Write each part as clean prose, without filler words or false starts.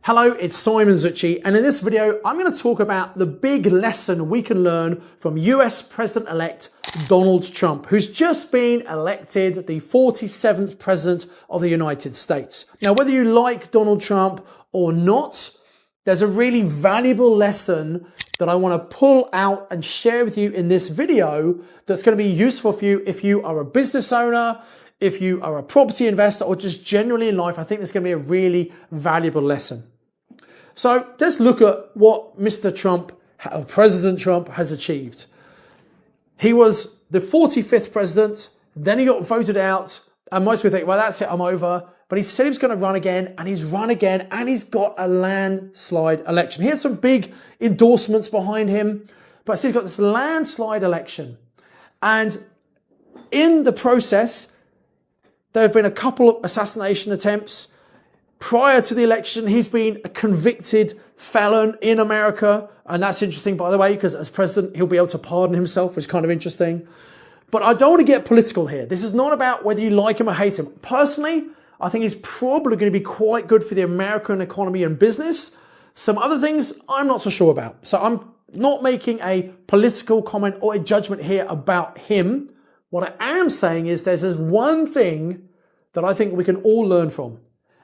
Hello, it's Simon Zutshi, and in this video, I'm going to talk about the big lesson we can learn from US President-elect Donald Trump, who's just been elected the 47th President of the United States. Now, whether you like Donald Trump or not, there's a really valuable lesson that I want to pull out and share with you in this video that's going to be useful for you if you are a business owner, if you are a property investor, or just generally in life. I think there's going to be a really valuable lesson. So let's look at what Mr. Trump, or President Trump, has achieved. He was the 45th president, then he got voted out, and most people think, well, that's it, I'm over. But he said he was going to run again, and he's run again, and he's got a landslide election. He had some big endorsements behind him, but he's got this landslide election. And in the process, there have been a couple of assassination attempts. Prior to the election, he's been a convicted felon in America. And that's interesting, by the way, because as president, he'll be able to pardon himself, which is kind of interesting. But I don't want to get political here. This is not about whether you like him or hate him. Personally, I think he's probably going to be quite good for the American economy and business. Some other things I'm not so sure about. So I'm not making a political comment or a judgment here about him. What I am saying is there's this one thing that I think we can all learn from.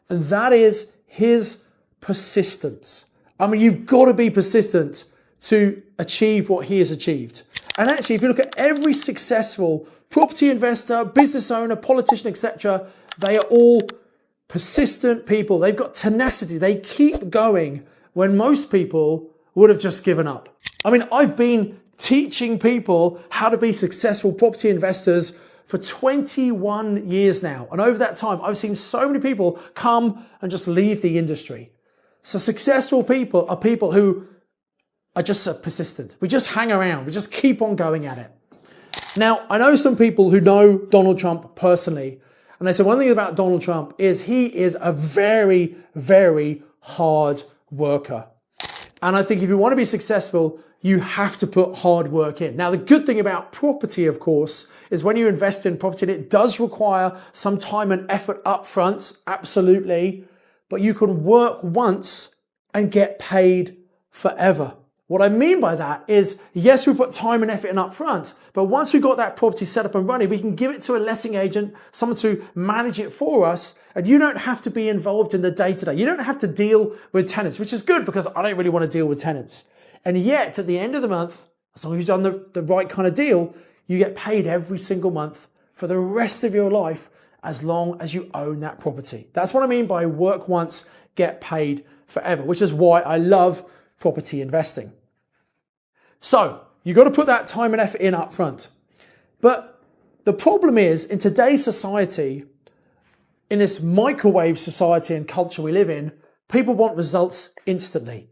And that is his persistence. I mean, you've got to be persistent to achieve what he has achieved. And actually, if you look at every successful property investor, business owner, politician, etc., they are all persistent people. They've got tenacity. They keep going when most people would have just given up. I mean, I've been teaching people how to be successful property investors for 21 years now. And over that time, I've seen so many people come and just leave the industry. So successful people are people who are just so persistent. We just hang around. We just keep on going at it. Now, I know some people who know Donald Trump personally, and they say one thing about Donald Trump is he is a very, very hard worker. And I think if you want to be successful, you have to put hard work in. Now, the good thing about property, of course, is when you invest in property, and it does require some time and effort up front, absolutely, but you can work once and get paid forever. What I mean by that is, yes, we put time and effort in up front, but once we've got that property set up and running, we can give it to a letting agent, someone to manage it for us, and you don't have to be involved in the day-to-day. You don't have to deal with tenants, which is good because I don't really want to deal with tenants. And yet, at the end of the month, as long as you've done the right kind of deal, you get paid every single month for the rest of your life as long as you own that property. That's what I mean by work once, get paid forever, which is why I love property investing. So, you've got to put that time and effort in up front. But the problem is, in today's society, in this microwave society and culture we live in, people want results instantly.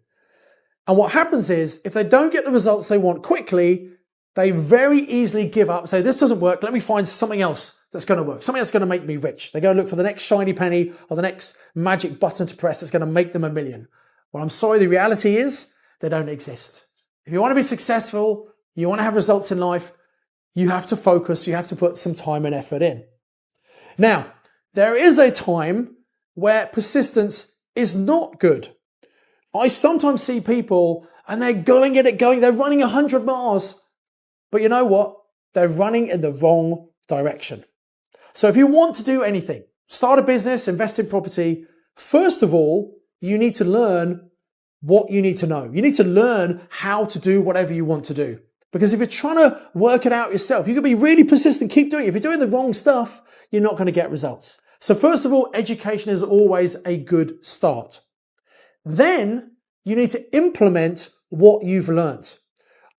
And what happens is, if they don't get the results they want quickly, they very easily give up, say, this doesn't work, let me find something else that's going to work, something that's going to make me rich. They go and look for the next shiny penny or the next magic button to press that's going to make them $1 million. Well, I'm sorry, the reality is they don't exist. If you want to be successful, you want to have results in life, you have to focus, you have to put some time and effort in. Now, there is a time where persistence is not good. I sometimes see people and they're going at it, they're running 100 miles, but you know what? They're running in the wrong direction. So if you want to do anything, start a business, invest in property, first of all, you need to learn what you need to know. You need to learn how to do whatever you want to do. Because if you're trying to work it out yourself, you can be really persistent, keep doing it. If you're doing the wrong stuff, you're not going to get results. So first of all, education is always a good start. Then you need to implement what you've learned.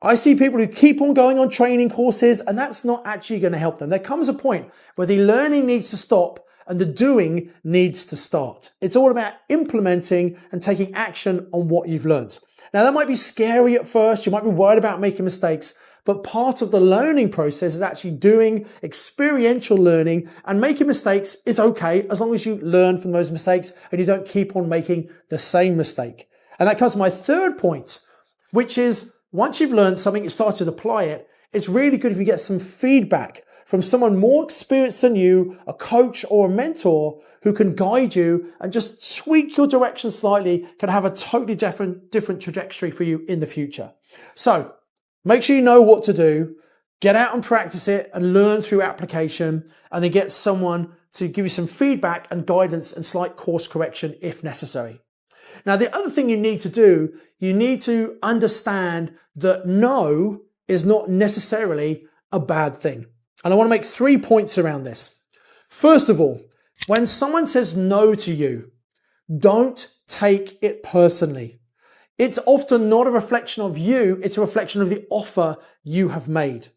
I see people who keep on going on training courses, and that's not actually going to help them. There comes a point where the learning needs to stop and the doing needs to start. It's all about implementing and taking action on what you've learned. Now, that might be scary at first. You might be worried about making mistakes, but part of the learning process is actually doing experiential learning, and making mistakes is okay as long as you learn from those mistakes and you don't keep on making the same mistake. And that comes to my third point, which is once you've learned something, you start to apply it, it's really good if you get some feedback from someone more experienced than you, a coach or a mentor who can guide you and just tweak your direction slightly, can have a totally different trajectory for you in the future. So make sure you know what to do, get out and practice it and learn through application, and then get someone to give you some feedback and guidance and slight course correction if necessary. Now, the other thing you need to do, you need to understand that no is not necessarily a bad thing. And I want to make 3 points around this. First of all, when someone says no to you, don't take it personally. It's often not a reflection of you, it's a reflection of the offer you have made.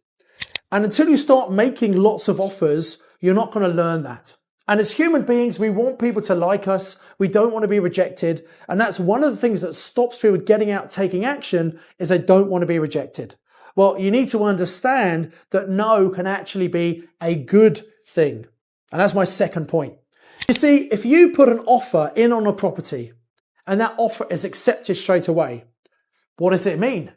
And until you start making lots of offers, you're not going to learn that. And as human beings, we want people to like us. We don't want to be rejected. And that's one of the things that stops people getting out, taking action, is they don't want to be rejected. Well, you need to understand that no can actually be a good thing. And that's my second point. You see, if you put an offer in on a property and that offer is accepted straight away, what does it mean?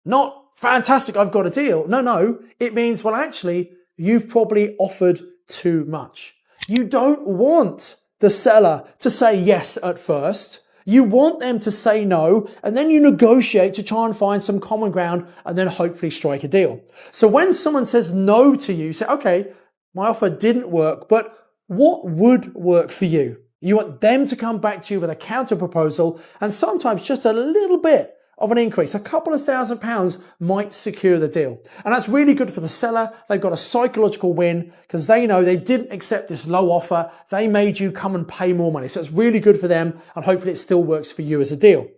Not fantastic, I've got a deal. No, it means, well, actually, you've probably offered too much. You don't want the seller to say yes at first. You want them to say no, and then you negotiate to try and find some common ground and then hopefully strike a deal. So when someone says no to you, say, okay, my offer didn't work, but what would work for you? You want them to come back to you with a counter proposal, and sometimes just a little bit of an increase, a couple of £1,000 might secure the deal. And that's really good for the seller. They've got a psychological win because they know they didn't accept this low offer. They made you come and pay more money. So it's really good for them, and hopefully it still works for you as a deal.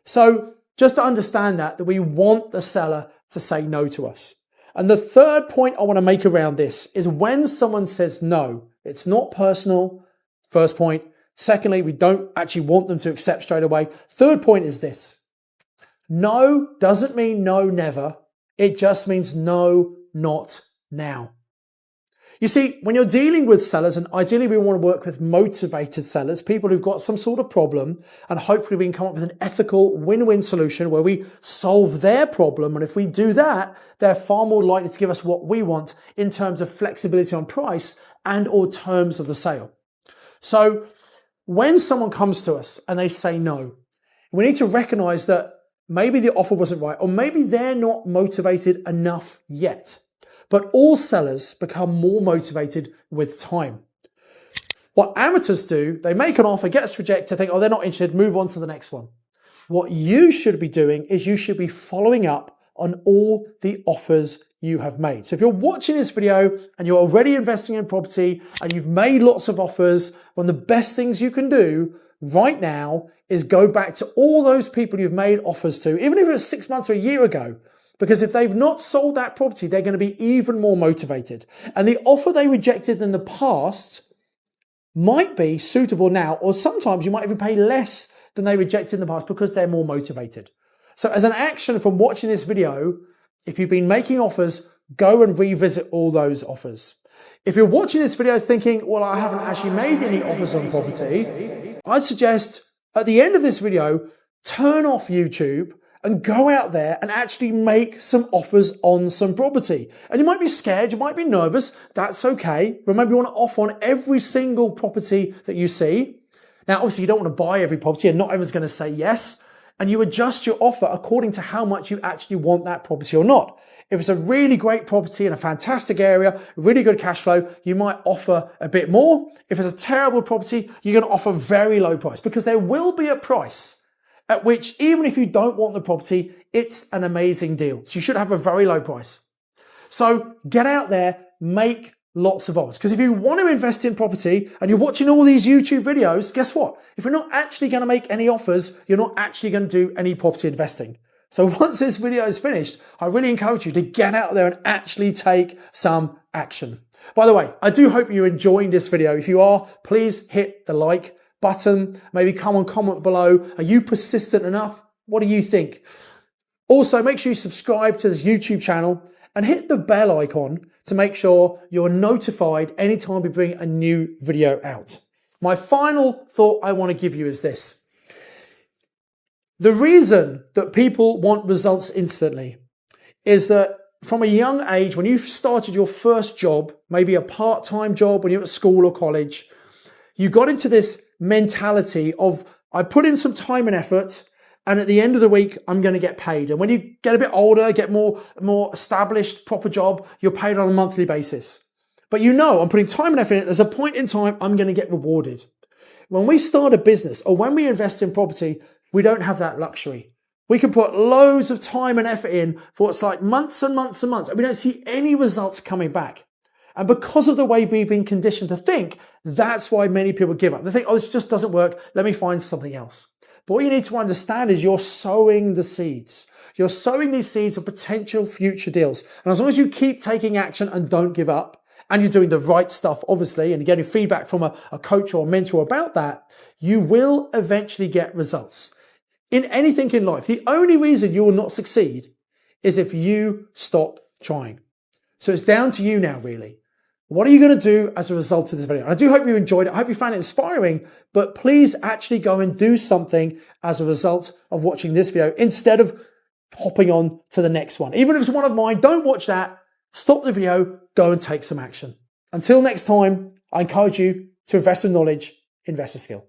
So just to understand that we want the seller to say no to us. And the third point I want to make around this is when someone says no, it's not personal. First point. Secondly, we don't actually want them to accept straight away. Third point is this. No doesn't mean no, never. It just means no, not now. You see, when you're dealing with sellers, and ideally we want to work with motivated sellers, people who've got some sort of problem, and hopefully we can come up with an ethical win-win solution where we solve their problem. And if we do that, they're far more likely to give us what we want in terms of flexibility on price and or terms of the sale. So when someone comes to us and they say no, we need to recognize that maybe the offer wasn't right, or maybe they're not motivated enough yet. But all sellers become more motivated with time. What amateurs do, they make an offer, gets rejected, think, oh, they're not interested, move on to the next one. What you should be doing is you should be following up on all the offers you have made. So if you're watching this video and you're already investing in property and you've made lots of offers, one of the best things you can do right now is go back to all those people you've made offers to, even if it was 6 months or a year ago, because if they've not sold that property, they're going to be even more motivated. And the offer they rejected in the past might be suitable now, or sometimes you might even pay less than they rejected in the past because they're more motivated. So as an action from watching this video, if you've been making offers, go and revisit all those offers. If you're watching this video thinking, well, I haven't actually made any offers on property, I'd suggest at the end of this video, turn off YouTube and go out there and actually make some offers on some property. And you might be scared, you might be nervous, that's okay. Remember, you want to offer on every single property that you see. Now, obviously you don't want to buy every property and not everyone's going to say yes. And you adjust your offer according to how much you actually want that property or not. If it's a really great property in a fantastic area, really good cash flow, you might offer a bit more. If it's a terrible property, you're going to offer a very low price, because there will be a price at which, even if you don't want the property, it's an amazing deal. So you should have a very low price. So get out there, make lots of offers. Because if you want to invest in property and you're watching all these YouTube videos, guess what? If you're not actually going to make any offers, you're not actually going to do any property investing. So once this video is finished, I really encourage you to get out there and actually take some action. By the way, I do hope you're enjoying this video. If you are, please hit the like button. Maybe come and comment below. Are you persistent enough? What do you think? Also, make sure you subscribe to this YouTube channel and hit the bell icon to make sure you're notified anytime we bring a new video out. My final thought I want to give you is this. The reason that people want results instantly is that from a young age, when you've started your first job, maybe a part-time job when you're at school or college, You got into this mentality of, I put in some time and effort, and at the end of the week, I'm going to get paid. And when you get a bit older, get more established, proper job, you're paid on a monthly basis. But you know, I'm putting time and effort in it. There's a point in time I'm going to get rewarded. When we start a business or when we invest in property, we don't have that luxury. We can put loads of time and effort in for what's like months and months and months, and we don't see any results coming back. And because of the way we've been conditioned to think, that's why many people give up. They think, oh, this just doesn't work. Let me find something else. But what you need to understand is you're sowing the seeds. You're sowing these seeds of potential future deals. And as long as you keep taking action and don't give up, and you're doing the right stuff, obviously, and you're getting feedback from a coach or a mentor about that, you will eventually get results. In anything in life, the only reason you will not succeed is if you stop trying. So it's down to you now, really. What are you going to do as a result of this video? And I do hope you enjoyed it. I hope you found it inspiring, but please actually go and do something as a result of watching this video instead of hopping on to the next one. Even if it's one of mine, don't watch that. Stop the video, go and take some action. Until next time, I encourage you to invest with knowledge, invest with skill.